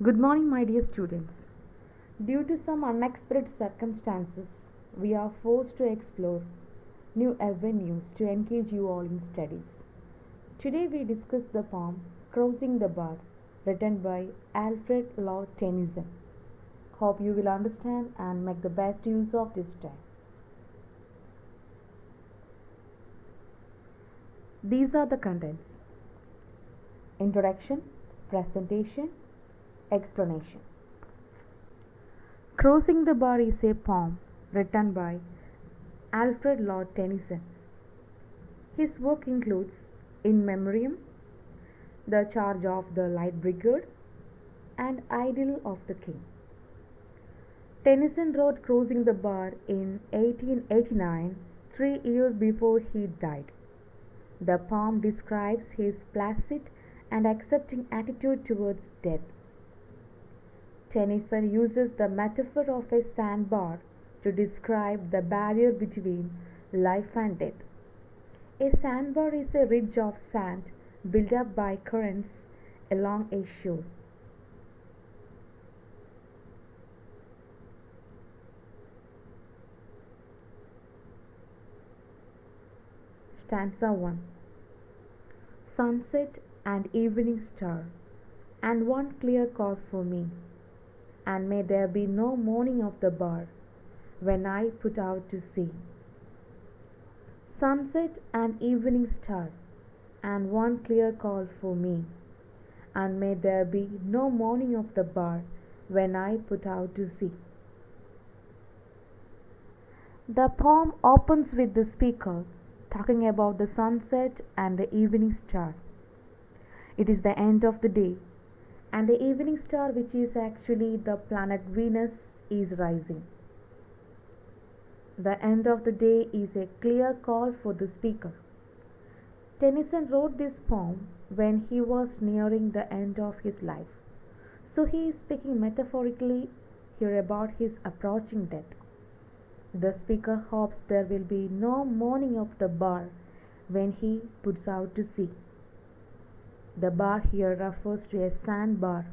Good morning, my dear students. Due to some unexpected circumstances, we are forced to explore new avenues to engage you all in studies. Today, we discuss the poem Crossing the Bar, written by Alfred Lord Tennyson. Hope you will understand and make the best use of this time. These are the contents: Introduction, Presentation, Explanation. Crossing the Bar is a poem written by Alfred Lord Tennyson. His work includes In Memoriam, The Charge of the Light Brigade, and Idyll of the King. Tennyson wrote Crossing the Bar in 1889, 3 years before he died. The poem describes his placid and accepting attitude towards death. Tennyson uses the metaphor of a sandbar to describe the barrier between life and death. A sandbar is a ridge of sand built up by currents along a shore. Stanza 1. Sunset and evening star, and one clear call for me, and may there be no morning of the bar when I put out to sea. Sunset and evening star, and one clear call for me, and may there be no morning of the bar when I put out to sea. The poem opens with the speaker talking about the sunset and the evening star. It is the end of the day, and the evening star, which is actually the planet Venus, is rising. The end of the day is a clear call for the speaker. Tennyson wrote this poem when he was nearing the end of his life, so he is speaking metaphorically here about his approaching death. The speaker hopes there will be no morning of the bar when he puts out to sea. The bar here refers to a sandbar.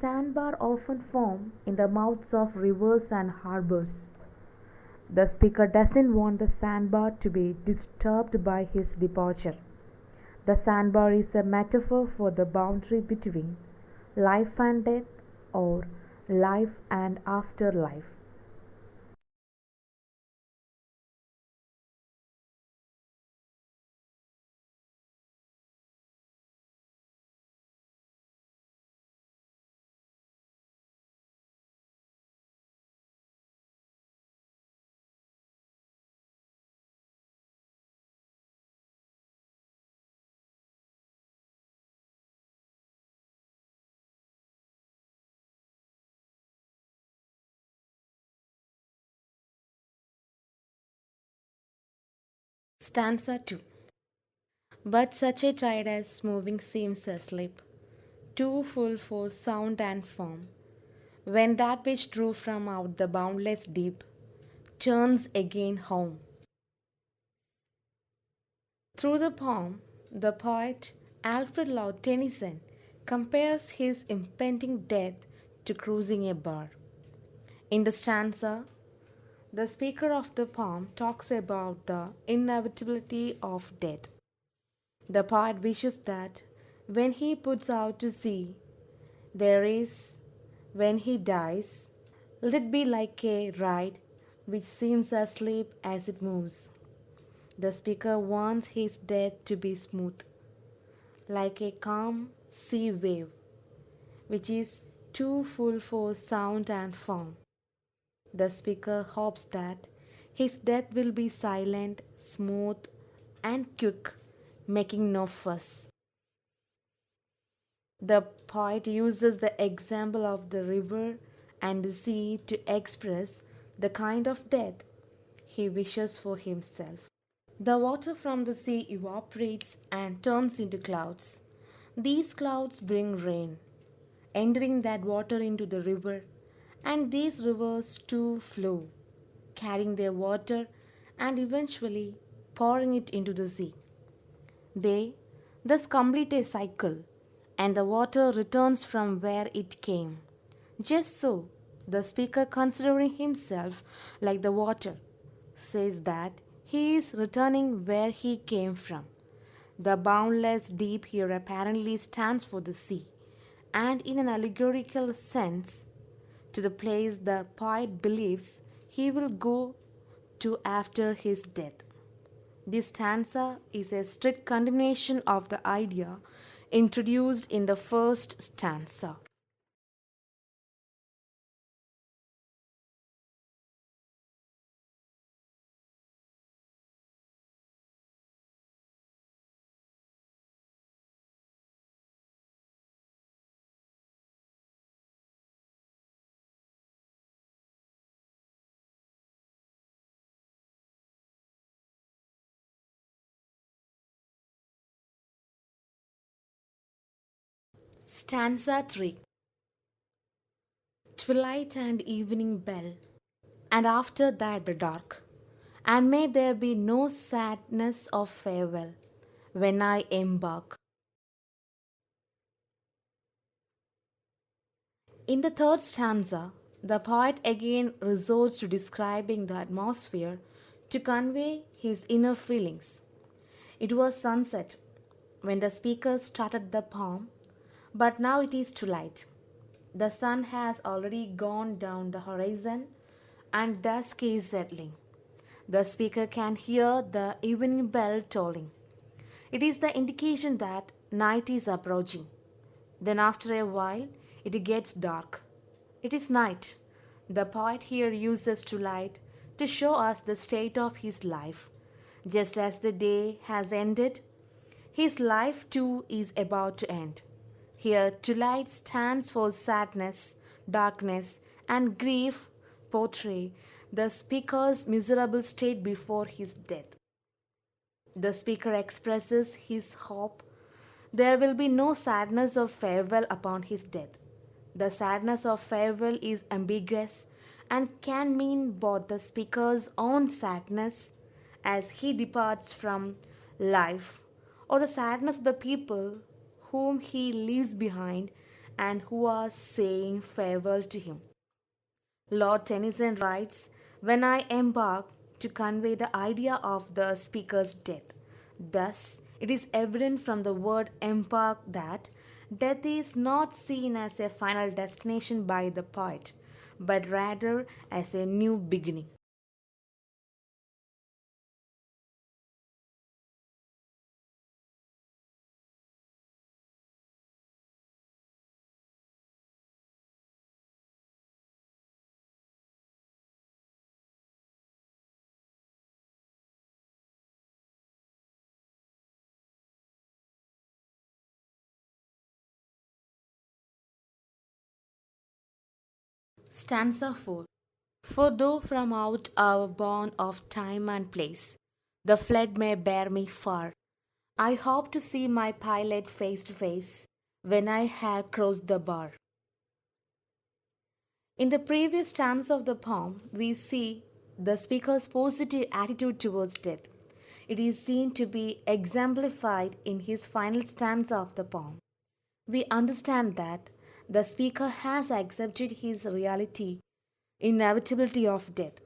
Sandbar often form in the mouths of rivers and harbors. The speaker doesn't want the sandbar to be disturbed by his departure. The sandbar is a metaphor for the boundary between life and death, or life and afterlife. Stanza 2. But such a tide as moving seems asleep, too full for sound and form, when that which drew from out the boundless deep turns again home. Through the poem, the poet Alfred Lord Tennyson compares his impending death to cruising a bar. In the stanza, the speaker of the poem talks about the inevitability of death. The poet wishes that when he puts out to sea, there is, when he dies, let it be like a ride which seems asleep as it moves. The speaker wants his death to be smooth, like a calm sea wave, which is too full for sound and form. The speaker hopes that his death will be silent, smooth, and quick, making no fuss. The poet uses the example of the river and the sea to express the kind of death he wishes for himself. The water from the sea evaporates and turns into clouds. These clouds bring rain, entering that water into the river, and these rivers too flow, carrying their water and eventually pouring it into the sea. They thus complete a cycle, and the water returns from where it came. Just so, the speaker, considering himself like the water, says that he is returning where he came from. The boundless deep here apparently stands for the sea, and in an allegorical sense, to the place the poet believes he will go to after his death. This stanza is a strict condemnation of the idea introduced in the first stanza. Stanza 3. Twilight and evening bell, and after that the dark. And may there be no sadness of farewell when I embark. In the third stanza, the poet again resorts to describing the atmosphere to convey his inner feelings. It was sunset when the speaker started the poem, but now it is twilight. The sun has already gone down the horizon and dusk is settling. The speaker can hear the evening bell tolling. It is the indication that night is approaching. Then, after a while, it gets dark. It is night. The poet here uses twilight to show us the state of his life. Just as the day has ended, his life too is about to end. Here, twilight stands for sadness, darkness, and grief portray the speaker's miserable state before his death. The speaker expresses his hope there will be no sadness of farewell upon his death. The sadness of farewell is ambiguous and can mean both the speaker's own sadness as he departs from life or the sadness of the people whom he leaves behind and who are saying farewell to him. Lord Tennyson writes, "When I embark," to convey the idea of the speaker's death. Thus, it is evident from the word embark that death is not seen as a final destination by the poet, but rather as a new beginning. Stanza 4. For though from out our bourne of time and place, the flood may bear me far, I hope to see my pilot face to face when I have crossed the bar. In the previous stanza of the poem, we see the speaker's positive attitude towards death. It is seen to be exemplified in his final stanza of the poem. We understand that the speaker has accepted his reality, inevitability of death.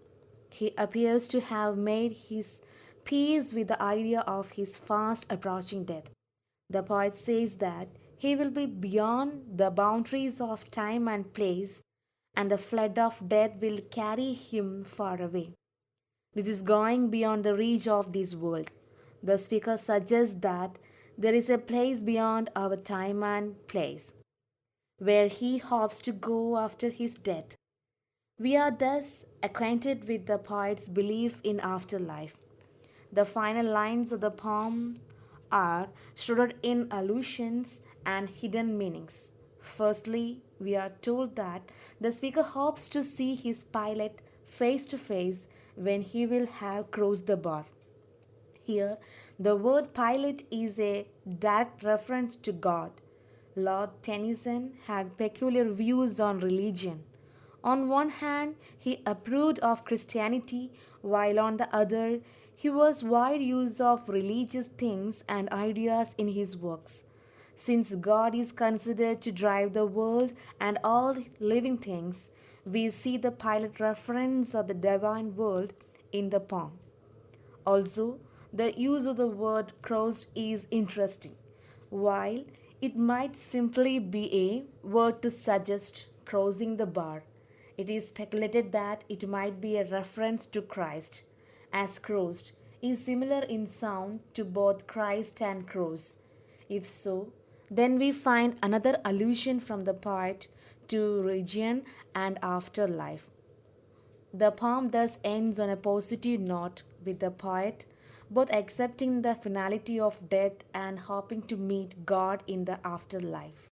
He appears to have made his peace with the idea of his fast approaching death. The poet says that he will be beyond the boundaries of time and place, and the flood of death will carry him far away. This is going beyond the reach of this world. The speaker suggests that there is a place beyond our time and place, where he hopes to go after his death. We are thus acquainted with the poet's belief in afterlife. The final lines of the poem are shrouded in allusions and hidden meanings. Firstly, we are told that the speaker hopes to see his pilot face to face when he will have crossed the bar. Here, the word pilot is a direct reference to God. Lord Tennyson had peculiar views on religion. On one hand, he approved of Christianity, while on the other, he was wide use of religious things and ideas in his works. Since God is considered to drive the world and all living things, we see the pilot reference of the divine world in the poem. Also, the use of the word crossed is interesting. While it might simply be a word to suggest crossing the bar, it is speculated that it might be a reference to Christ, as crossed is similar in sound to both Christ and cross. If so, then we find another allusion from the poet to region and afterlife. The poem thus ends on a positive note, with the poet both accepting the finality of death and hoping to meet God in the afterlife.